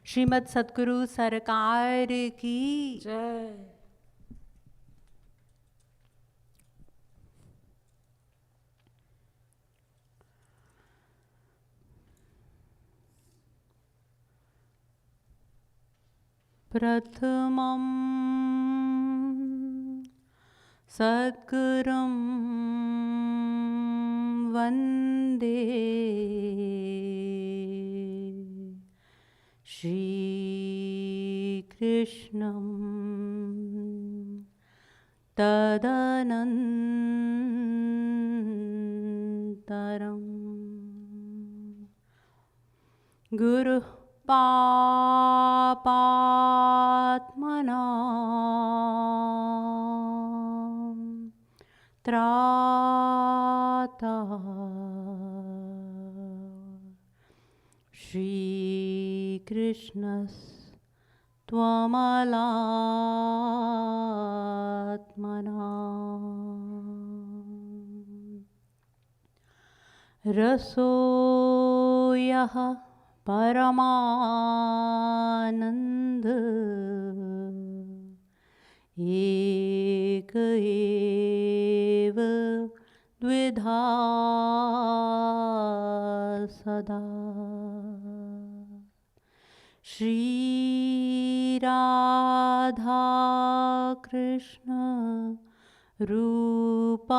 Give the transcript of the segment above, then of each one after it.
श्रीमद् सद्गुरु सरकार की जय। प्रथमं सद्गुरुं वन्दे श्रीकृष्णं तदनन्तरं गुरुः पापात्मना त्राता श्रीकृष्णस्त्वमलात्मना रसोयः परमानंद एक एव द्विधा सदा श्री राधा कृष्ण रूपाभ्याम्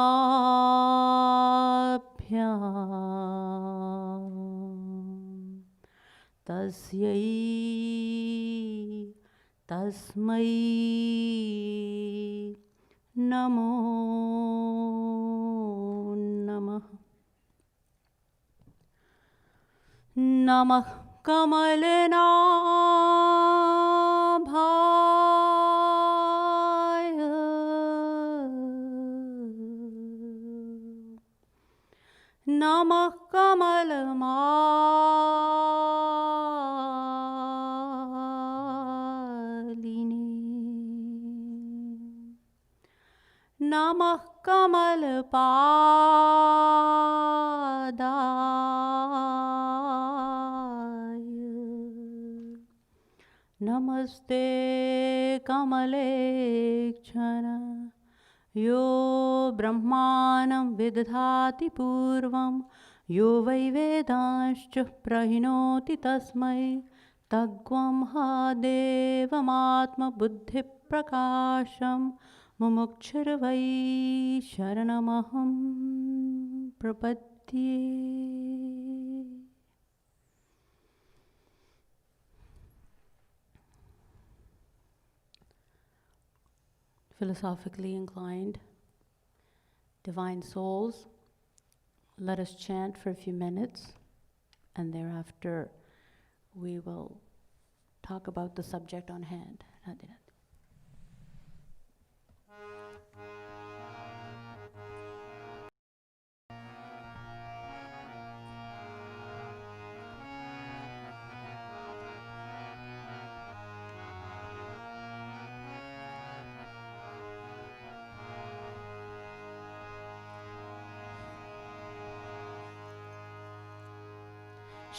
तस्मै नमो नमः। नमः कमलनाभाय नमः कमलमालिने नमः कमलपादाय नमस्ते कमलेक्षण यो ब्रह्माणं विदधाति पूर्वं यो वै वेदांश्च प्रहिणोति तस्मै तग्वं हा देवमात्मबुद्धिप्रकाशं मुमुक्षुर्वै शरणमहं प्रपद्ये। Philosophically inclined divine souls, let us chant for a few minutes, and thereafter we will talk about the subject on hand.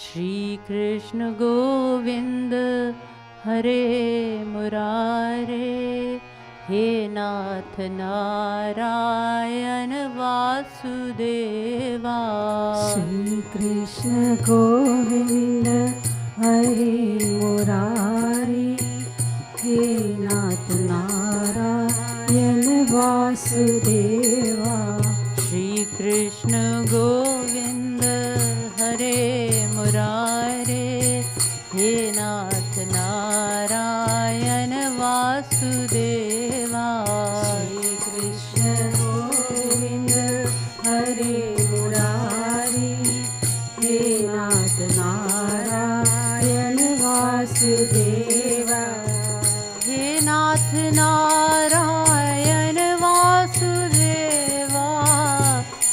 Shri Krishna Govind हरे मुरारे हे नाथ नारायण वासुदेवा। श्री कृष्ण गोविंद हरे मुरारे हे नाथ नारायण वासुदेवा। श्री कृष्ण गोविंद हरे मुरारे हे नाथ नारायण वासुदेवा। श्री कृष्ण गोविंद हरे मुरारे हे नाथ नारायण वासुदेवा। हे नाथ नारायण वासुदेवा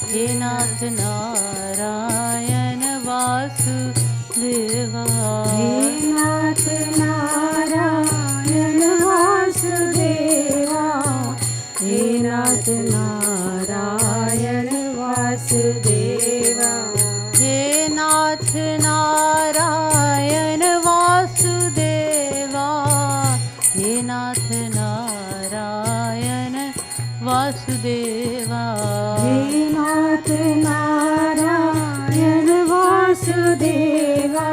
हे नाथ नारायण वासुदेवा। हे नाथ नारायण वासुदेवा। हे नाथ नारायण वासुदेवा। हे नाथ नारायण वासुदेवा वासुदेवा हे नाथ नारायण वासुदेवा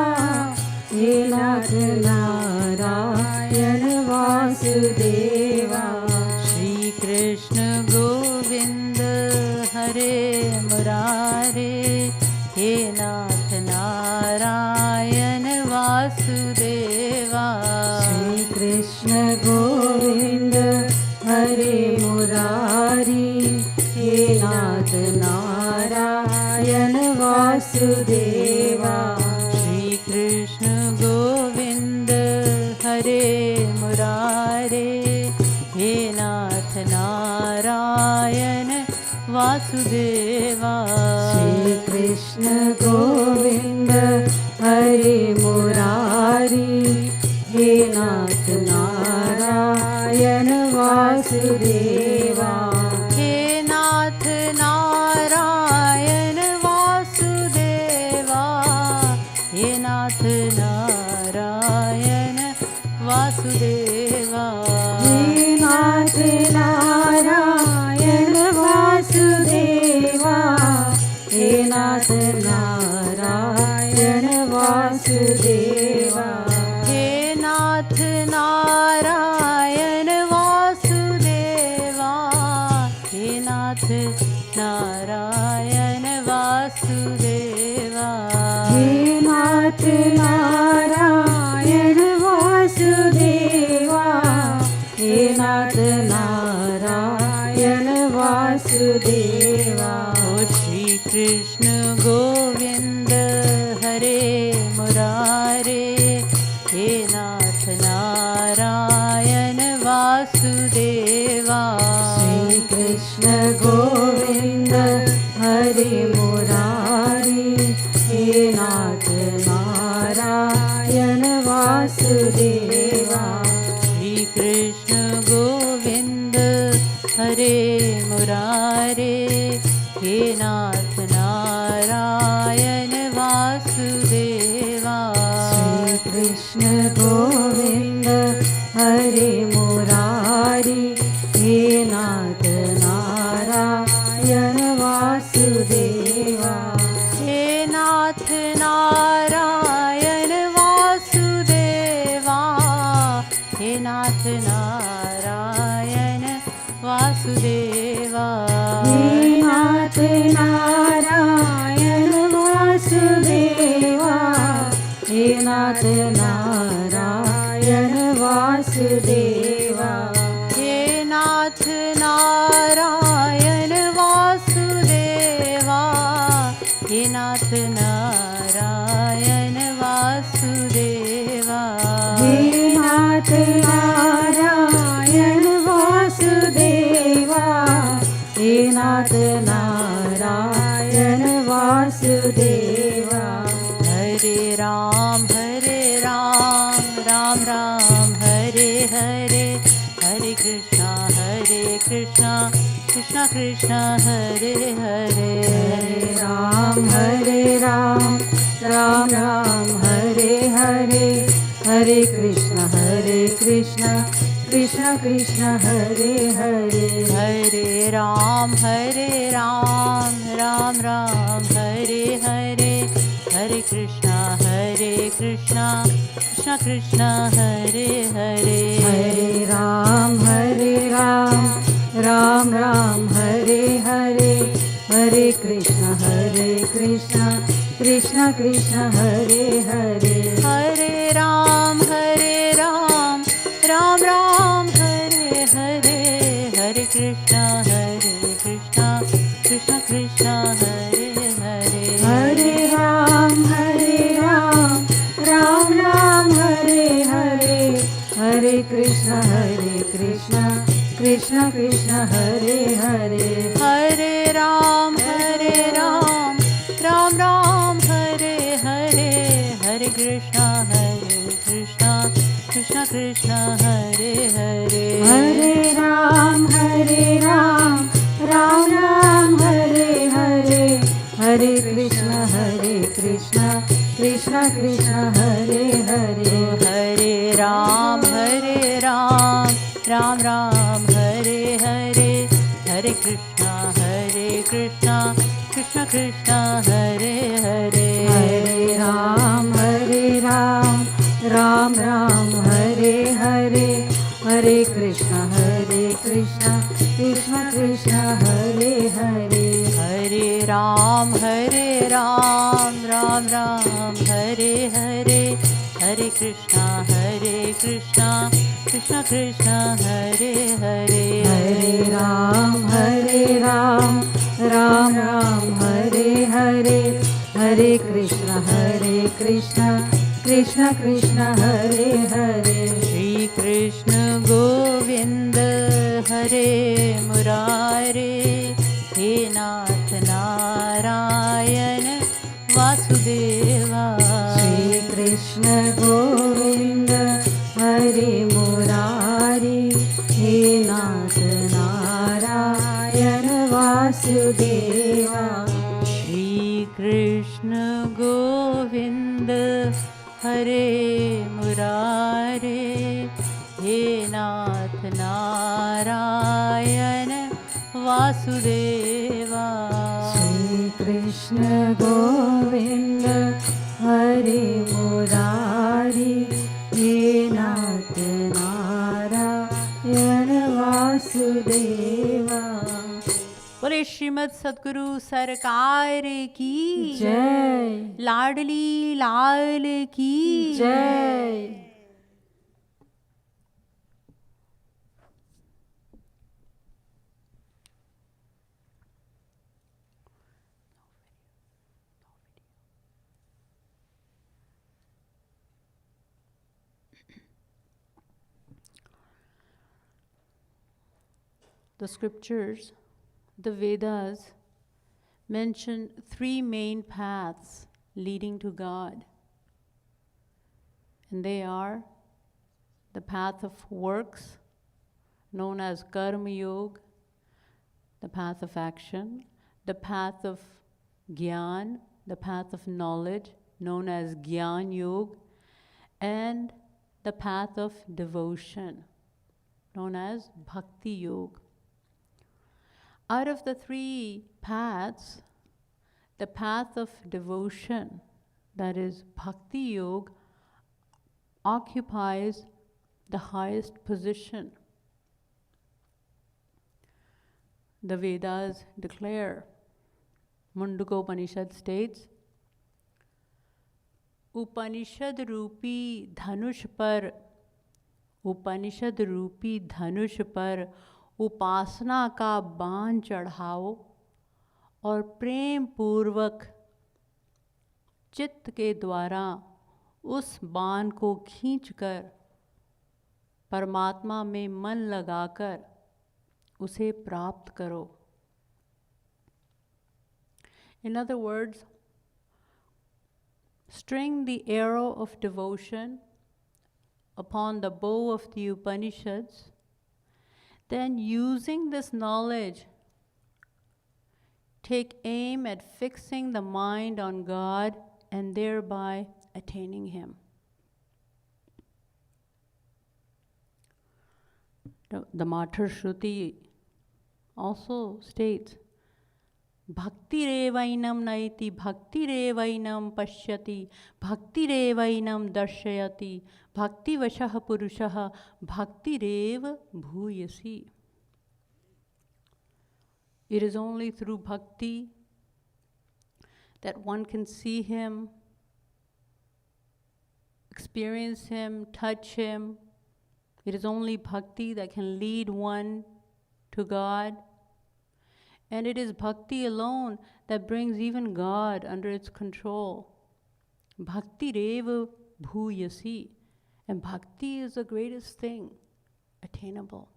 हे नाथ नारायण वासुदेवा श्री कृष्ण गोविंद हरे मुरारे हे नाथ नारायण वासुदेवा श्री कृष्ण गोविंद हरे मुरारी हे नाथ नारायण वासुदेवा श्री कृष्ण गोविंद हरे मुरारे हे नाथ नारायण वासुदेवा श्री कृष्ण गोविंद हरे मुरारी हे नाथ नारायण वासुदेवा हे नाथ नारायण वासुदेवा हे नाथ नारायण वासुदेवा हे नाथ नारायण वासुदेवा हे नाथ नारायण वासुदेवा हे नाथ नारायण वासुदेवा हे नाथ नारायण वासुदेवा हे नाथ नारायण वासुदेवा हे नाथ नारायण वासुदेवा ओ श्री कृष्ण गोविंद हरे मुरारे हे नाथ नारायण वासुदेवा श्री कृष्ण गोविंद हरे मुरारी हे नाथ नारायण वासुदेवा श्री कृष्ण गोविंद हरे मुरारे हे नाथ नारायण वासुदेवा श्री कृष्ण गोविंद हरे मुरारी हे नाथ नारायण वासुदेवा हे नाथ नारायण वासुदेवा हे नाथ नारायण वासुदेवा हे नाथ नारायण वासुदेवा हे नाथ नारायण वासुदेवा हे नाथ नारायण वासुदेवा हे नाथ नारायण वासुदेवा हे नाथ नारायण वासुदेवा हे नाथ नारायण वासुदेवा हरे Ram Ram Ram Hare Hare Hare Krishna Krishna Krishna Hare Hare Hare Ram Ram Ram Hare Hare Hare Krishna Krishna Krishna Hare Hare Hare Ram Ram Hare Hare Hare Krishna Krishna Krishna Hare Hare Hare Ram Ram Hare Hare Hare Krishna Krishna Krishna Hare Hare Hare Ram Ram Hare Hare Hare Krishna Krishna Krishna Hare Hare Hare Ram Ram Hare Hare Hare Krishna Krishna Hare Hare Hare Ram Ram Hare Hare Hare Krishna Krishna Hare Hare Hare Ram Ram Hare Hare Hare Krishna Krishna Hare Hare Hare Ram Ram Hare Hare Hare Krishna Ram Ram, Hare Hare, Hare Krishna, Krishna Krishna, Hare Hare. Hare Ram, Ram Ram, Hare Hare, Hare Krishna, Krishna Krishna, Hare Hare. Hare Ram, Ram Ram, Hare Hare, Hare Krishna, Krishna Krishna, Hare Hare. Shri Krishna Govind Hare Murare, He Nath Narayan Vasudeva. Shri Krishna Govinda Hare Murari, He Nath Narayan Vasudeva. Shri Krishna Govind Hare Murare, He Nath Narayan Vasudeva. Shri Krishna Govinda Hare Murari, He Nath Narayan Vasudeva. बोले श्रीमद् सद्गुरु सरकार की जय, लाडली लाल की जय. The scriptures, the Vedas, mention three main paths leading to God. And they are the path of works, known as Karma Yoga, the path of action, the path of Gyan, the path of knowledge, known as Gyan Yoga, and the path of devotion, known as Bhakti Yoga. Out of the three paths, the path of devotion, that is Bhakti Yoga, occupies the highest position. The Vedas declare, Mundaka Upanishad states, Upanishad Rupi Dhanush Par, Upanishad Rupi Dhanush Par उपासना का बाण चढ़ाओ और प्रेम पूर्वक चित्त के द्वारा उस बाण को खींचकर परमात्मा में मन लगाकर उसे प्राप्त करो. In other words, string the arrow of devotion upon the bow of the Upanishads. Then, using this knowledge, take aim at fixing the mind on God and thereby attaining Him. The Mathur Shruti also states, Bhakti revainam naiti, bhakti revainam pashyati, bhakti revainam darshayati, bhakti vashaha purushaha, bhakti reva bhuyasi. It is only through bhakti that one can see Him, experience Him, touch Him. It is only bhakti that can lead one to God. And it is bhakti alone that brings even God under its control. Bhakti reva bhuyasi. And bhakti is the greatest thing attainable.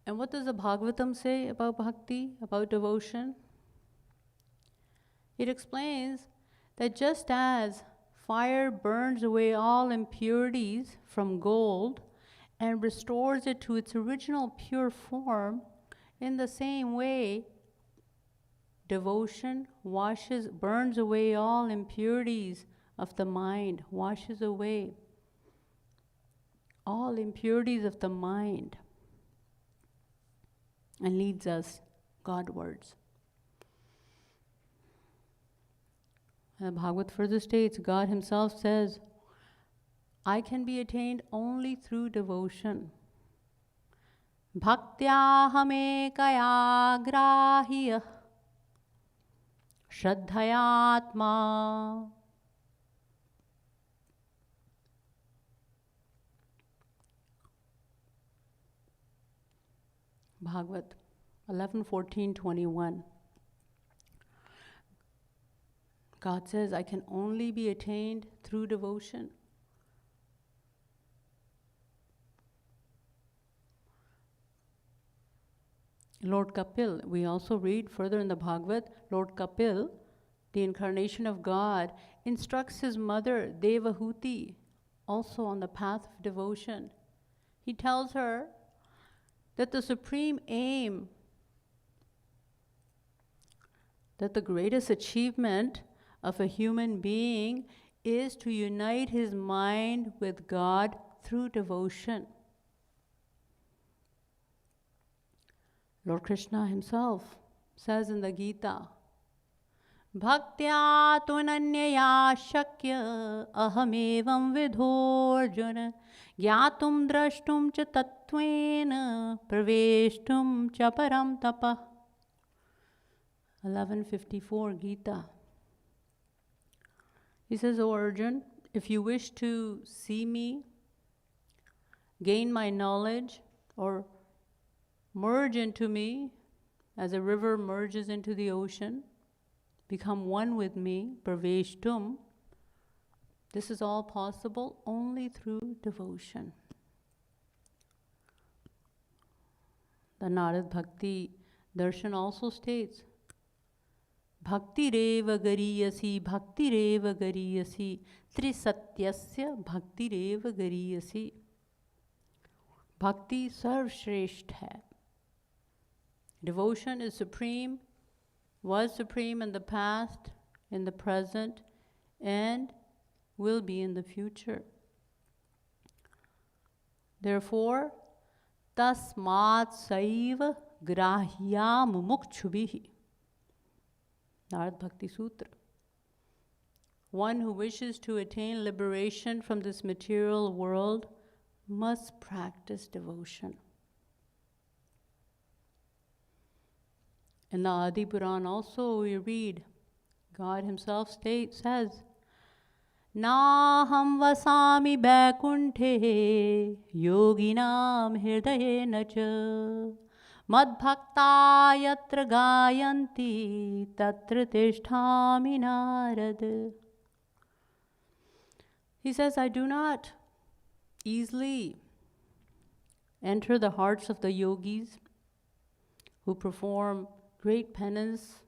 And what does the Bhagavatam say about bhakti, about devotion? It explains that just as fire burns away all impurities from gold and restores it to its original pure form, in the same way, devotion burns away all impurities of the mind, washes away all impurities of the mind, and leads us Godwards. And the Bhagavad further states, God himself says, I can be attained only through devotion. Bhaktya hamekaya grahya shraddhayatma. Bhagavad 11:14-21. God says, I can only be attained through devotion. Lord Kapil, we also read further in the Bhagavad, Lord Kapil, the incarnation of God, instructs his mother, Devahuti, also on the path of devotion. He tells her that the supreme aim, that the greatest achievement of a human being is to unite his mind with God through devotion. Lord Krishna himself says in the Gita, Bhaktya tunanyaya shakya ahamevam vidhorjuna gyatum drashtum cha tattvena praveshtum cha param tapa. 11:54 Gita. He says, O Arjun, if you wish to see me, gain my knowledge, or merge into me as a river merges into the ocean, become one with me, praveshtum. This is all possible only through devotion. The Narad Bhakti Darshan also states, Bhakti reva gariyasi, bhakti reva gariyasi, trisatyasya bhakti reva gariyasi. Bhakti sarvshresht hai. Devotion is supreme, was supreme in the past, in the present, and will be in the future. Therefore, tasmat saiva grahyam mukchubhihi. Narad Bhakti Sutra. One who wishes to attain liberation from this material world must practice devotion. In the Adi Puran also we read, God himself says, Naham vasami bhaikunthe yoginam hridayena cha madbhakta yatra gayanti tatra tisthami narad. He says, I do not easily enter the hearts of the yogis who perform great penance,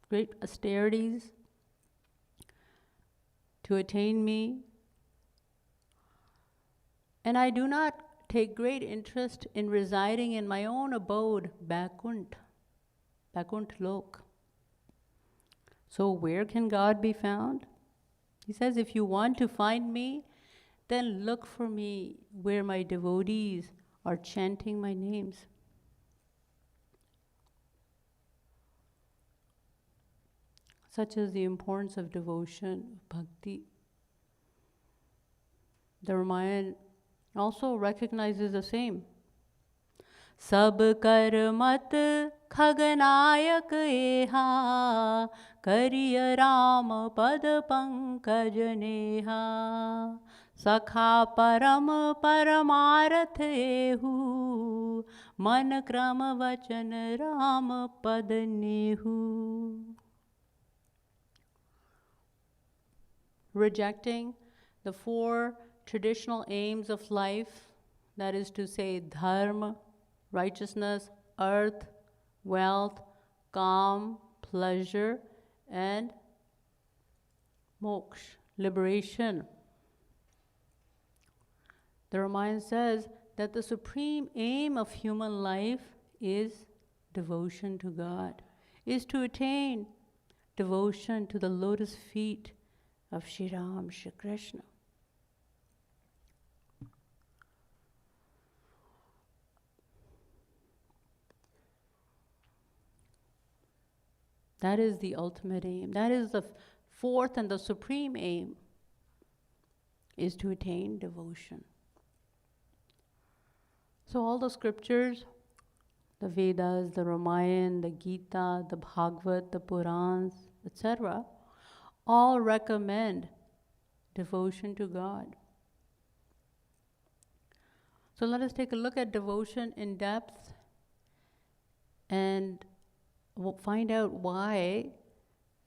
great austerities to attain me. And I do not take great interest in residing in my own abode, Vaikuntha Lok. So where can God be found? He says, if you want to find me, then look for me where my devotees are chanting my names. Such is the importance of devotion, bhakti. The Ramayana also recognizes the same. Sab karmat khaganayak eha kariya ram pad pankaj neha sakha param paramaarth ehu man kram vachan ram pad nehu. Rejecting the four traditional aims of life, that is to say, dharma, righteousness, earth, wealth, calm, pleasure, and moksha, liberation. The Ramayana says that the supreme aim of human life is devotion to God, is to attain devotion to the lotus feet of Shri Ram, Shri Krishna. That is the ultimate aim. That is the fourth and the supreme aim is to attain devotion. So all the scriptures, the Vedas, the Ramayana, the Gita, the Bhagavad, the Purans, etc., all recommend devotion to God. So let us take a look at devotion in depth and we'll find out why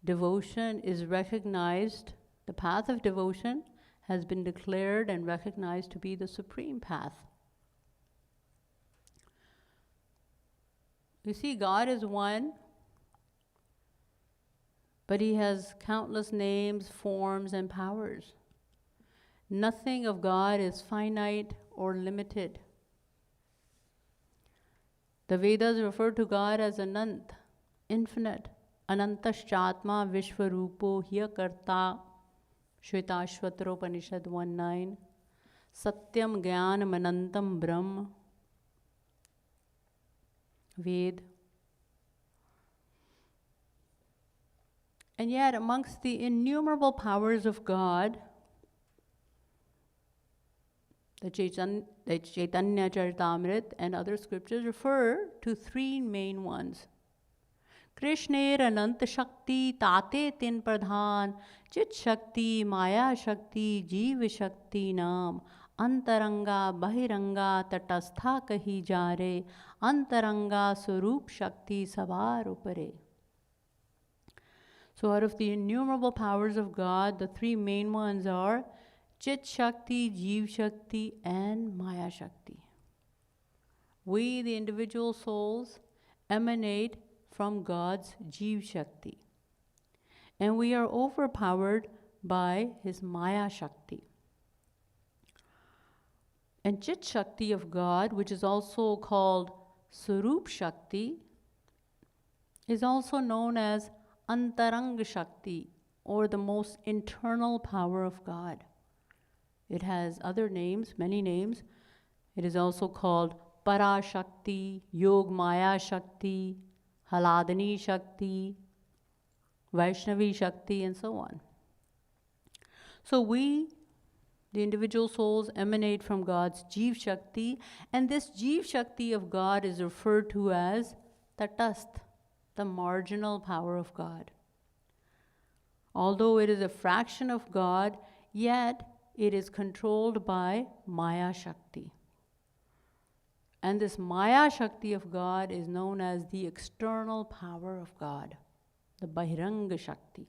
devotion is recognized, the path of devotion has been declared and recognized to be the supreme path. You see, God is one, but He has countless names, forms, and powers. Nothing of God is finite or limited. The Vedas refer to God as Anant, infinite. Anantaschatma Vishwarupo Hyakarta, Shvetashvatara 1:9. Satyam Gyanam Anantam Brahm, Ved. And yet, amongst the innumerable powers of God, the Chaitanya Charitamrita and other scriptures refer to three main ones. Krishner Ananta Shakti Tate Tin Pradhan Chit Shakti Maya Shakti Jeev Shakti Nam Antaranga Bahiranga Tatastha Kahi Jare Antaranga Surup Shakti Savar Upare. So out of the innumerable powers of God, the three main ones are Chit Shakti, Jeev Shakti, and Maya Shakti. We, the individual souls, emanate from God's Jeev Shakti. And we are overpowered by His Maya Shakti. And Chit Shakti of God, which is also called Surup Shakti, is also known as Antaranga Shakti, or the most internal power of God. It has other names, many names. It is also called Para Shakti, Yog Maya Shakti, Haladani Shakti, Vaishnavi Shakti, and so on. So we, the individual souls, emanate from God's Jeev Shakti, and this Jeev Shakti of God is referred to as Tatastha, the marginal power of God. Although it is a fraction of God, yet it is controlled by Maya Shakti. And this Maya Shakti of God is known as the external power of God, the Bahiranga Shakti.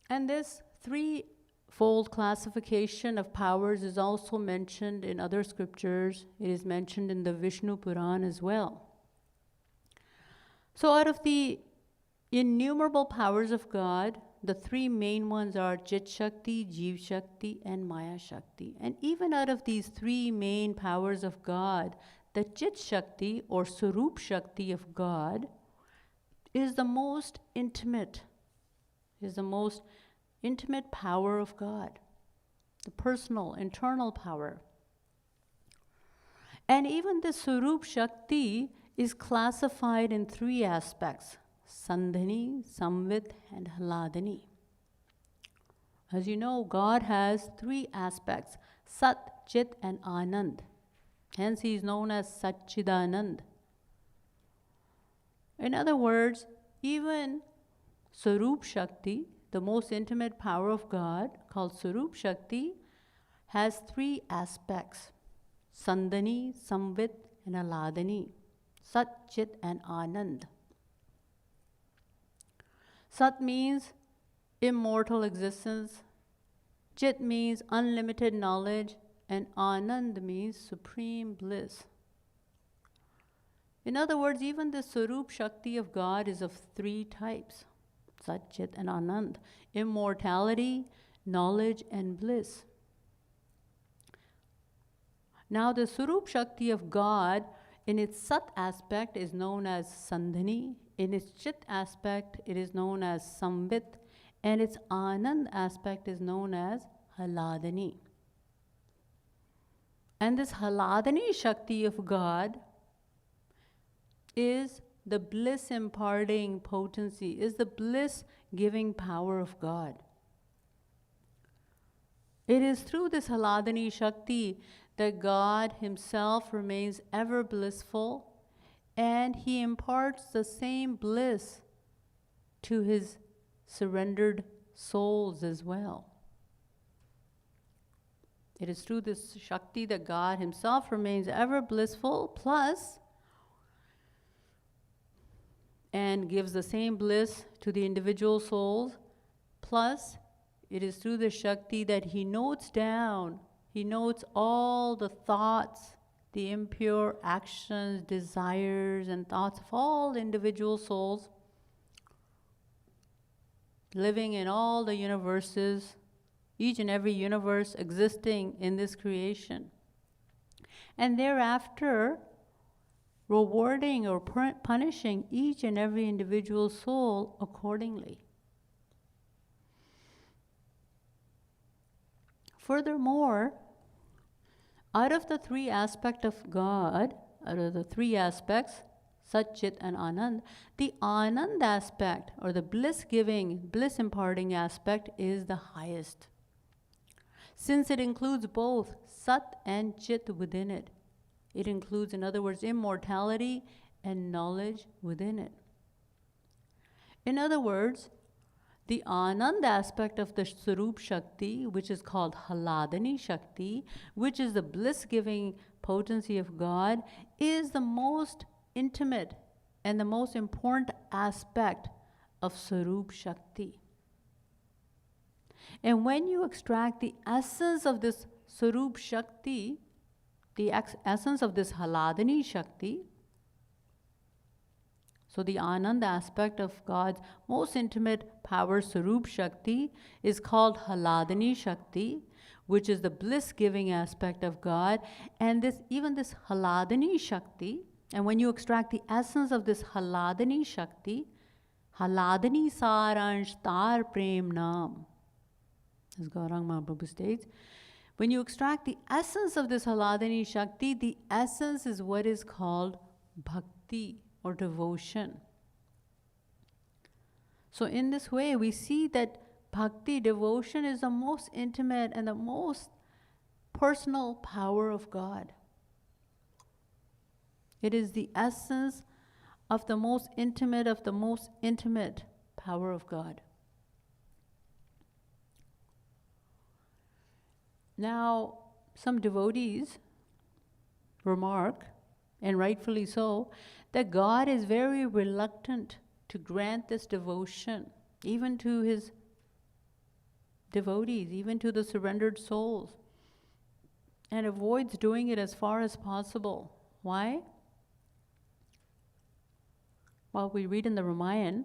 And this threefold classification of powers is also mentioned in other scriptures. It is mentioned in the Vishnu Puran as well. So out of the innumerable powers of God, the three main ones are Chit Shakti, Jeev Shakti, and Maya Shakti. And even out of these three main powers of God, the Chit Shakti or Surup Shakti of God is the most intimate, power of God, the personal, internal power. And even the Surup Shakti is classified in three aspects: Sandhani, Samvit, and Haladani. As you know, God has three aspects: Sat, Chit, and Anand. Hence, He is known as Satchidanand. In other words, even Surup Shakti, the most intimate power of God, called Surup Shakti, has three aspects: Sandhani, Samvit, and Haladani. Sat, Chit, and Anand. Sat means immortal existence, Chit means unlimited knowledge, and Anand means supreme bliss. In other words, even the Surup Shakti of God is of three types: Sat, Chit, and Anand: immortality, knowledge, and bliss. Now, the Surup Shakti of God, in its Sat aspect, is known as Sandhani. In its Chit aspect, it is known as Samvit. And its Anand aspect is known as Haladani. And this Haladani Shakti of God is the bliss imparting potency, is the bliss giving power of God. It is through this Haladani Shakti that God Himself remains ever blissful, and He imparts the same bliss to His surrendered souls as well. It is through this Shakti that God Himself remains ever blissful, plus, and gives the same bliss to the individual souls, plus, it is through the Shakti that He notes down, He notes all the thoughts, the impure actions, desires, and thoughts of all individual souls living in all the universes, each and every universe existing in this creation. And thereafter, rewarding or punishing each and every individual soul accordingly. Furthermore, out of the three aspects of God, out of the three aspects, Sat, Chit, and Anand, the Anand aspect, or the bliss-giving, bliss-imparting aspect, is the highest, since it includes both Sat and Chit within it. It includes, in other words, immortality and knowledge within it. In other words, the Anand aspect of the Swarup Shakti, which is called Haladani Shakti, which is the bliss-giving potency of God, is the most intimate and the most important aspect of Swarup Shakti. And when you extract the essence of this Swarup Shakti, the essence of this Haladani Shakti, so the Anand aspect of God's most intimate power, Swarup Shakti, is called Haladani Shakti, which is the bliss-giving aspect of God. And even this Haladani Shakti, and when you extract the essence of this Haladani Shakti, Haladani Saransh Tar Prem Nam, as Gaurang Mahaprabhu states, when you extract the essence of this Haladani Shakti, the essence is what is called bhakti, or devotion. So in this way, we see that bhakti, devotion, is the most intimate and the most personal power of God. It is the essence of the most intimate power of God. Now, some devotees remark, and rightfully so, that God is very reluctant to grant this devotion, even to His devotees, even to the surrendered souls, and avoids doing it as far as possible. Why? Well, we read in the Ramayana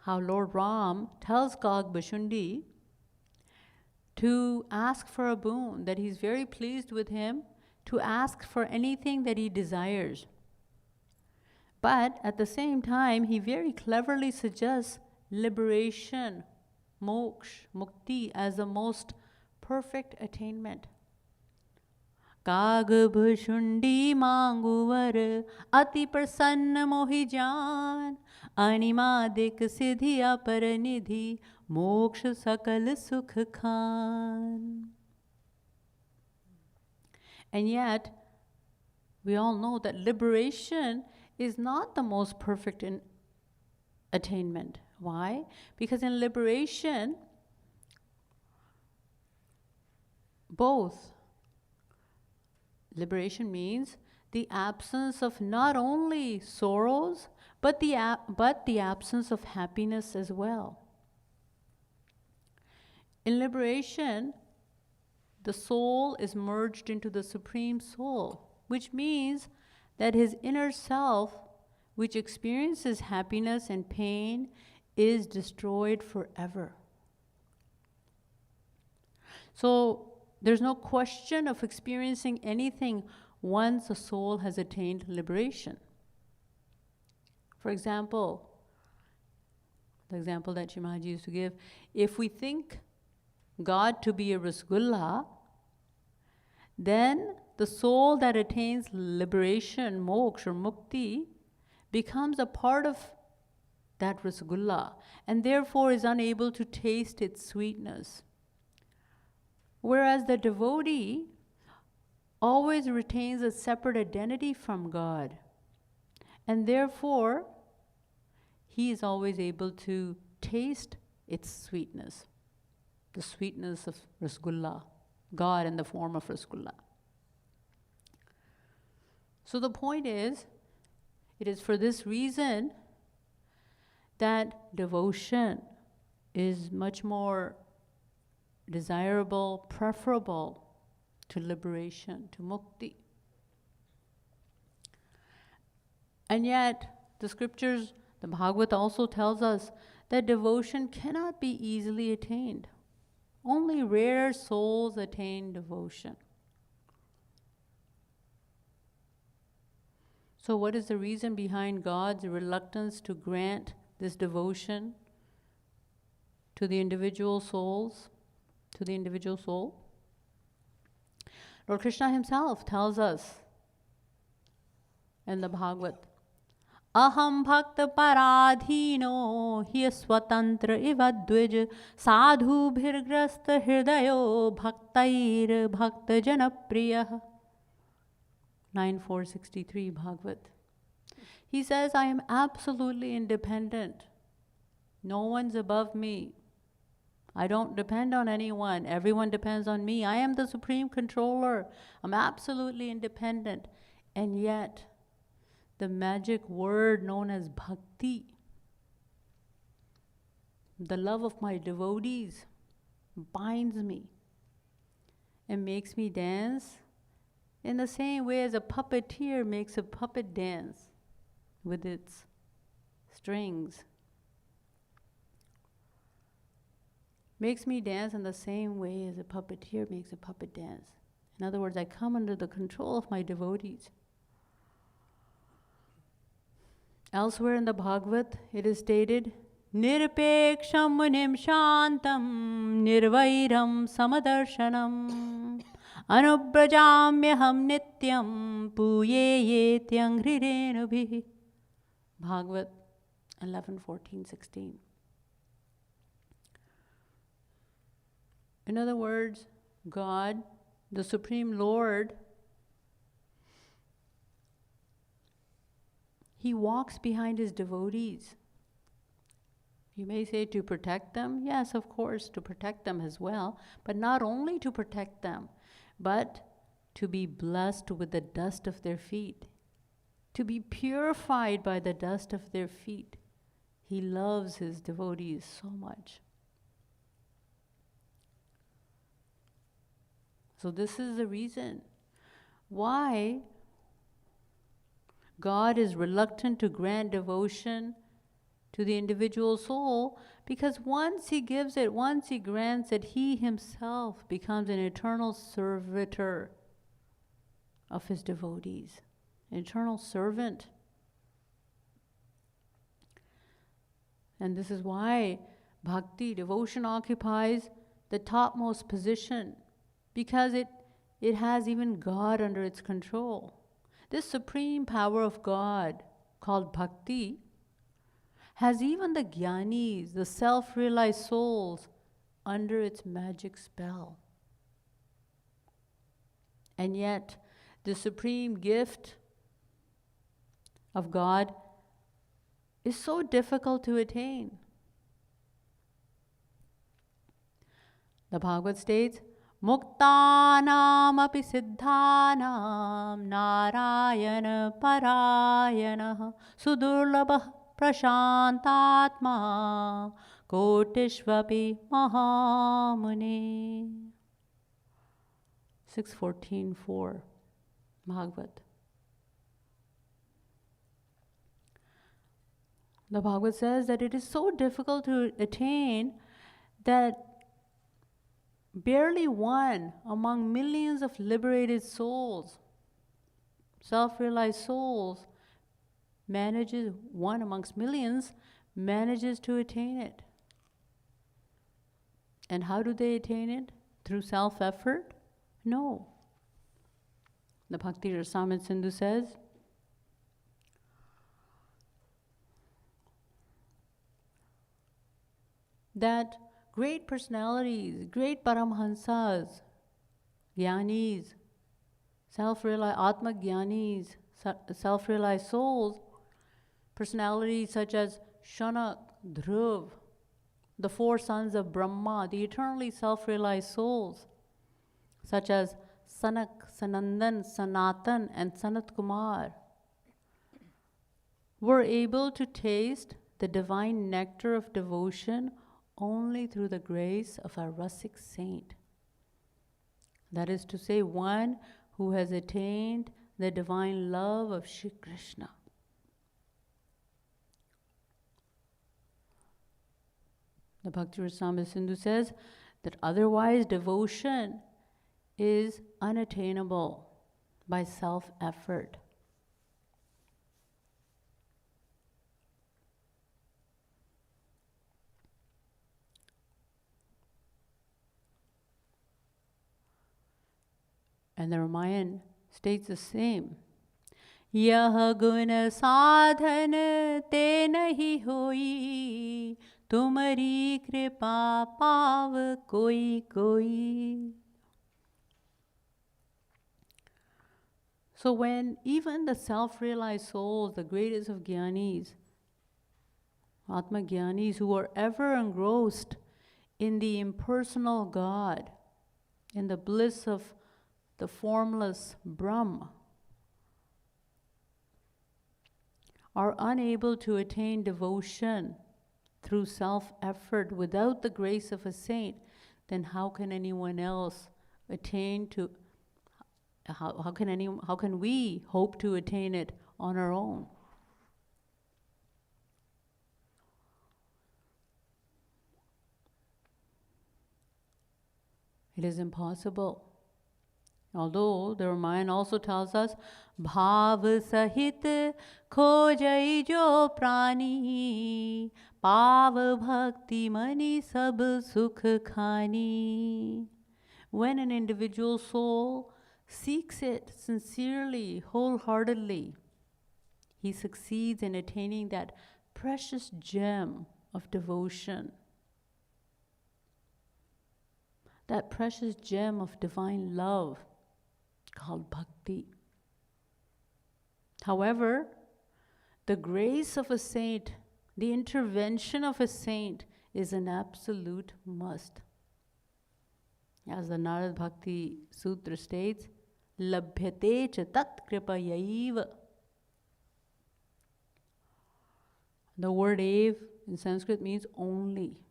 how Lord Ram tells Kag Bashundi to ask for a boon, that he's very pleased with him, to ask for anything that he desires. But at the same time, he very cleverly suggests liberation, moksha, mukti, as the most perfect attainment. Kag bhushundi manguvar ati prasanna mohi jaan animadik siddhiya paranidhi moksha sakal sukh khan. And yet, we all know that liberation is not the most perfect attainment. Why? Because in liberation, liberation means the absence of not only sorrows, but the absence of happiness as well. In liberation, the soul is merged into the Supreme Soul, which means that his inner self, which experiences happiness and pain, is destroyed forever. So there's no question of experiencing anything once a soul has attained liberation. For example, the example that Shimaji used to give, if we think God to be a rasgulla, then the soul that attains liberation, moksha or mukti, becomes a part of that rasgulla, and therefore is unable to taste its sweetness. Whereas the devotee always retains a separate identity from God, and therefore he is always able to taste its sweetness, the sweetness of rasgulla, God in the form of rasgulla. So the point is, it is for this reason that devotion is much more desirable, preferable to liberation, to mukti. And yet, the scriptures, the Bhagavad also tells us that devotion cannot be easily attained. Only rare souls attain devotion. So what is the reason behind God's reluctance to grant this devotion to the individual souls, to the individual soul? Lord Krishna himself tells us in the Bhagavad, Aham bhakta paradhino hiya swatantra iva dvij sadhu bhirgrasta hirdayo bhaktair bhakta janapriyah. 9.463 Bhagavad. He says, I am absolutely independent. No one's above me. I don't depend on anyone. Everyone depends on me. I am the supreme controller. I'm absolutely independent. And yet, the magic word known as bhakti, the love of my devotees, binds me and makes me dance in the same way as a puppeteer makes a puppet dance with its strings. Makes me dance in the same way as a puppeteer makes a puppet dance. In other words, I come under the control of my devotees. Elsewhere in the Bhagavad, it is stated, Nirpeksham munim shantam nirvairam samadarshanam anubrajamyaham nityam puye yetyang hrirenubhi. Bhagavad 11:14-16. In other words, God, the Supreme Lord, He walks behind His devotees. You may say to protect them. Yes, of course, to protect them as well. But not only to protect them, but to be blessed with the dust of their feet, to be purified by the dust of their feet. He loves His devotees so much. So this is the reason why God is reluctant to grant devotion to the individual soul, because once He gives it, once He grants it, He Himself becomes an eternal servitor of His devotees, an eternal servant. And this is why bhakti, devotion, occupies the topmost position, because it has even God under its control. This supreme power of God, called bhakti, has even the jnanis, the self-realized souls, under its magic spell. And yet, the supreme gift of God is so difficult to attain. The Bhagavad states, Muktanam api siddhanam narayana parayana sudurlabha prashantatma kotishvapi mahamune. 6.14.4 Bhagavad. The Bhagavad says that it is so difficult to attain that barely one among millions of liberated souls, self-realized souls, manages, one amongst millions, manages to attain it. And how do they attain it? Through self-effort? No. The Bhakti Rasamrita Sindhu says, that great personalities, great Paramhansas, Gyanis, Atma Gyanis, self-realized souls, personalities such as Shanak, Dhruv, the four sons of Brahma, the eternally self-realized souls, such as Sanak, Sanandan, Sanatan, and Sanat Kumar, were able to taste the divine nectar of devotion only through the grace of a Rasik saint. That is to say, one who has attained the divine love of Shri Krishna. The Bhakti Rasamrita Sindhu says that otherwise devotion is unattainable by self-effort. And the Ramayana states the same. Yah gun sadhan te nahi hoi, tumari kripa pav koi koi. So when even the self-realized souls, the greatest of Gyanis, Atma Gyanis, who are ever engrossed in the impersonal God, in the bliss of the formless Brahma, are unable to attain devotion through self-effort without the grace of a saint, then how can anyone else attain to, how can we hope to attain it on our own? It is impossible. Although the Ramayana also tells us, Bhav sahit khojai jo prani, pav bhakti mani sab sukh khani. When an individual soul seeks it sincerely, wholeheartedly, he succeeds in attaining that precious gem of devotion, that precious gem of divine love called bhakti. However, the grace of a saint, the intervention of a saint is an absolute must. As the Narad Bhakti Sutra states, labhyate cha tat kripayaiva. The word ev in Sanskrit means only.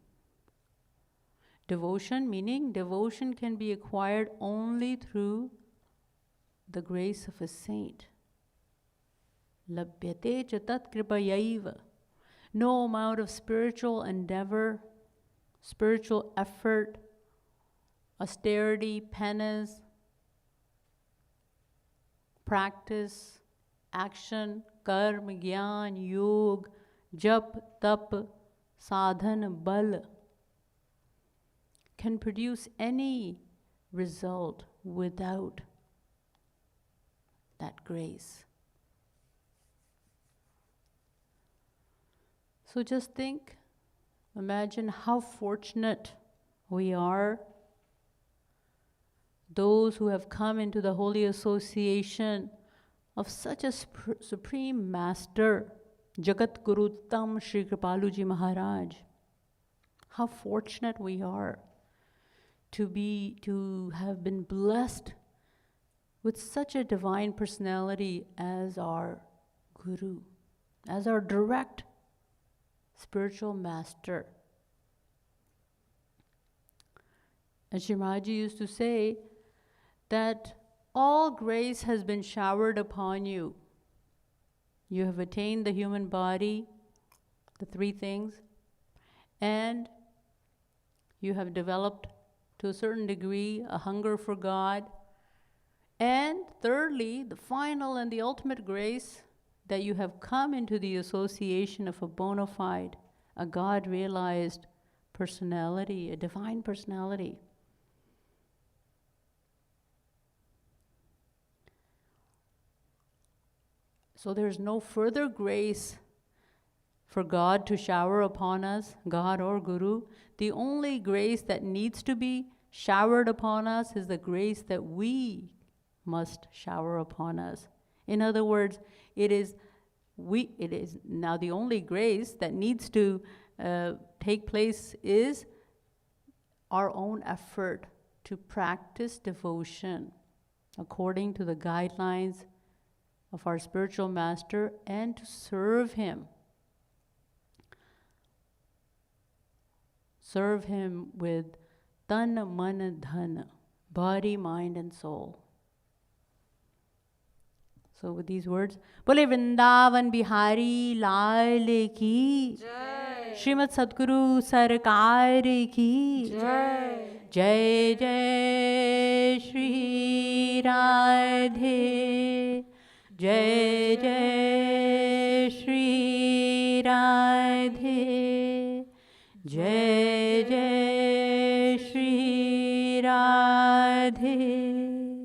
Devotion, meaning devotion can be acquired only through the grace of a saint. Labhyate cha tat kripayaiva. No amount of spiritual endeavor, spiritual effort, austerity, penance, practice, action, karma, gyan, yog, jap, tap, sadhan, bal can produce any result without that grace. So just think, imagine how fortunate we are, those who have come into the holy association of such a supreme master, Jagat Guru Tam Shri Kripaluji Maharaj. How fortunate we are to have been blessed with such a divine personality as our Guru, as our direct spiritual master. And Shri Maharaj used to say that all grace has been showered upon you. You have attained the human body, the three things, and you have developed to a certain degree a hunger for God. And thirdly, the final and the ultimate grace, that you have come into the association of a bona fide, a God-realized personality, a divine personality. So there's no further grace for God to shower upon us, God or Guru, the only grace that needs to be showered upon us is the grace that we must shower upon us. In other words, it is now the only grace that needs to take place is our own effort to practice devotion according to the guidelines of our spiritual master and to serve him. Serve him with tan, man, dhan, body, mind, and soul. So with these words, Bole Vrindavan Bihari Lal ki Jai, Srimad Sadguru Sarkar ki Jai, Jai Jai Shri Radhe, Jai Jai Shri Radhe, Jai Jai Shri Radhe.